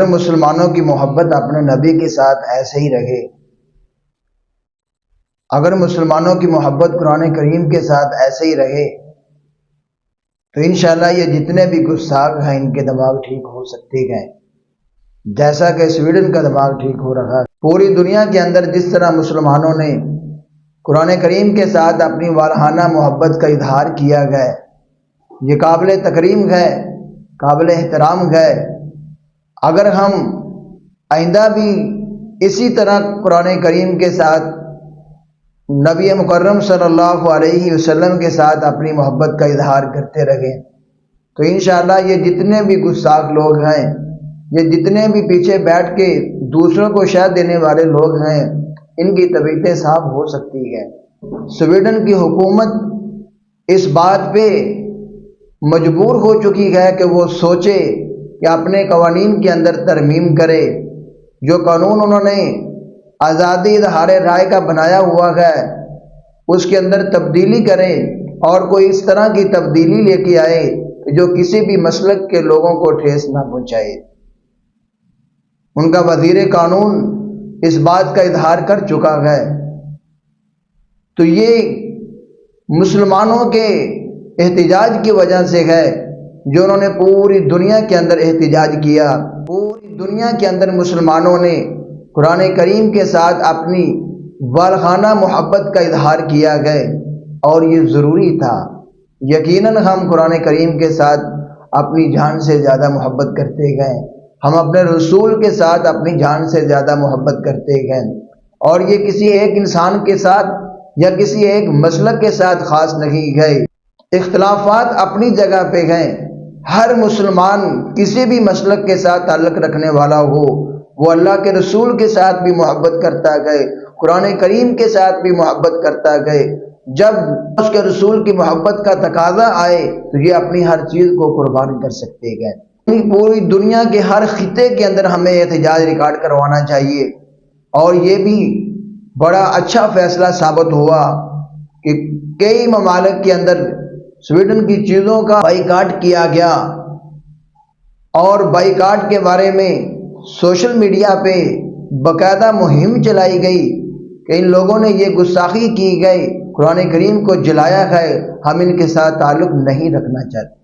مسلمانوں کی محبت اپنے نبی کے ساتھ ایسے ہی رہے، اگر مسلمانوں کی محبت قرآن کریم کے ساتھ ایسے ہی رہے تو انشاءاللہ یہ جتنے بھی گستاخ ہیں ان کے دماغ ٹھیک ہو سکتے ہیں، جیسا کہ سویڈن کا دماغ ٹھیک ہو رہا ہے۔ پوری دنیا کے اندر جس طرح مسلمانوں نے قرآن کریم کے ساتھ اپنی والہانہ محبت کا اظہار کیا گیا، یہ قابل تکریم ہے، قابل احترام ہے۔ اگر ہم آئندہ بھی اسی طرح قرآن کریم کے ساتھ نبی مکرم صلی اللہ علیہ وسلم کے ساتھ اپنی محبت کا اظہار کرتے رہیں تو انشاءاللہ یہ جتنے بھی گستاخ لوگ ہیں، یہ جتنے بھی پیچھے بیٹھ کے دوسروں کو شہ دینے والے لوگ ہیں، ان کی طبیعتیں صاف ہو سکتی ہیں۔ سویڈن کی حکومت اس بات پہ مجبور ہو چکی ہے کہ وہ سوچے کہ اپنے قوانین کے اندر ترمیم کرے۔ جو قانون انہوں نے آزادی اظہار رائے کا بنایا ہوا ہے اس کے اندر تبدیلی کرے، اور کوئی اس طرح کی تبدیلی لے کے آئے جو کسی بھی مسلک کے لوگوں کو ٹھیس نہ پہنچائے۔ ان کا وزیر قانون اس بات کا اظہار کر چکا ہے۔ تو یہ مسلمانوں کے احتجاج کی وجہ سے ہے جو انہوں نے پوری دنیا کے اندر احتجاج کیا۔ پوری دنیا کے اندر مسلمانوں نے قرآن کریم کے ساتھ اپنی والہانہ محبت کا اظہار کیا گئے، اور یہ ضروری تھا۔ یقیناً ہم قرآن کریم کے ساتھ اپنی جان سے زیادہ محبت کرتے گئے، ہم اپنے رسول کے ساتھ اپنی جان سے زیادہ محبت کرتے گئے، اور یہ کسی ایک انسان کے ساتھ یا کسی ایک مسلک کے ساتھ خاص نہیں گئے۔ اختلافات اپنی جگہ پہ ہیں، ہر مسلمان کسی بھی مسلک کے ساتھ تعلق رکھنے والا ہو وہ اللہ کے رسول کے ساتھ بھی محبت کرتا گئے، قرآن کریم کے ساتھ بھی محبت کرتا گئے۔ جب اس کے رسول کی محبت کا تقاضا آئے تو یہ اپنی ہر چیز کو قربان کر سکتے گئے۔ پوری دنیا کے ہر خطے کے اندر ہمیں احتجاج ریکارڈ کروانا چاہیے، اور یہ بھی بڑا اچھا فیصلہ ثابت ہوا کہ کئی ممالک کے اندر سویڈن کی چیزوں کا بائیکاٹ کیا گیا، اور بائیکاٹ کے بارے میں سوشل میڈیا پہ باقاعدہ مہم چلائی گئی کہ ان لوگوں نے یہ گستاخی کی گئی، قرآن کریم کو جلایا ہے، ہم ان کے ساتھ تعلق نہیں رکھنا چاہتے۔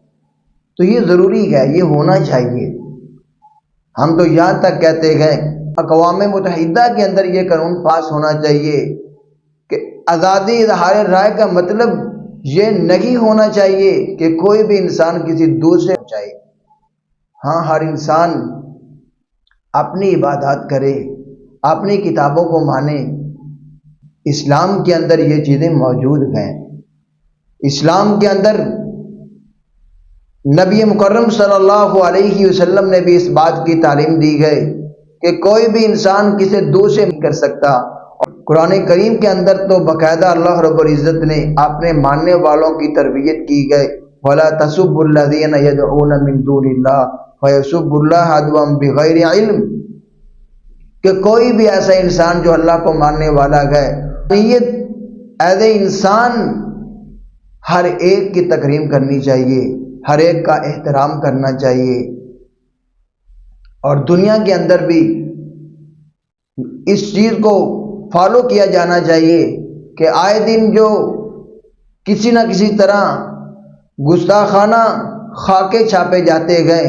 تو یہ ضروری ہے، یہ ہونا چاہیے۔ ہم تو یہاں تک کہتے ہیں اقوام متحدہ کے اندر یہ قانون پاس ہونا چاہیے کہ آزادی اظہار رائے کا مطلب یہ نہیں ہونا چاہیے کہ کوئی بھی انسان کسی دوسرے کو چاہے۔ ہاں، ہر انسان اپنی عبادات کرے، اپنی کتابوں کو مانے۔ اسلام کے اندر یہ چیزیں موجود ہیں۔ اسلام کے اندر نبی مکرم صلی اللہ علیہ وسلم نے بھی اس بات کی تعلیم دی گئی کہ کوئی بھی انسان کسی دوسرے نہیں کر سکتا۔ قرآن کریم کے اندر تو باقاعدہ اللہ رب العزت نے اپنے ماننے والوں کی تربیت کی گئی، وَلَا تَسُبُّوا الَّذِينَ يَدْعُونَ مِن دُونِ اللَّهِ فَيَسُبُّوا اللَّهَ عَدْوًا بِغَيْرِ عِلْمٍ، کہ کوئی بھی ایسا انسان جو اللہ کو ماننے والا ہے، یہ ایز اے انسان ہر ایک کی تکریم کرنی چاہیے، ہر ایک کا احترام کرنا چاہیے، اور دنیا کے اندر بھی اس چیز کو فالو کیا جانا چاہیے کہ آئے دن جو کسی نہ کسی طرح گستاخانہ خاکے چھاپے جاتے گئے،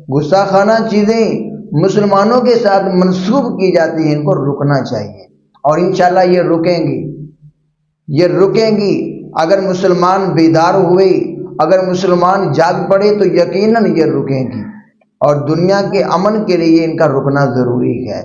گستاخانہ چیزیں مسلمانوں کے ساتھ منسوب کی جاتی ہیں، ان کو رکنا چاہیے، اور انشاءاللہ یہ رکیں گی اگر مسلمان بیدار ہوئے، اگر مسلمان جاگ پڑے تو یقیناً یہ رکیں گی، اور دنیا کے امن کے لیے ان کا رکنا ضروری ہے۔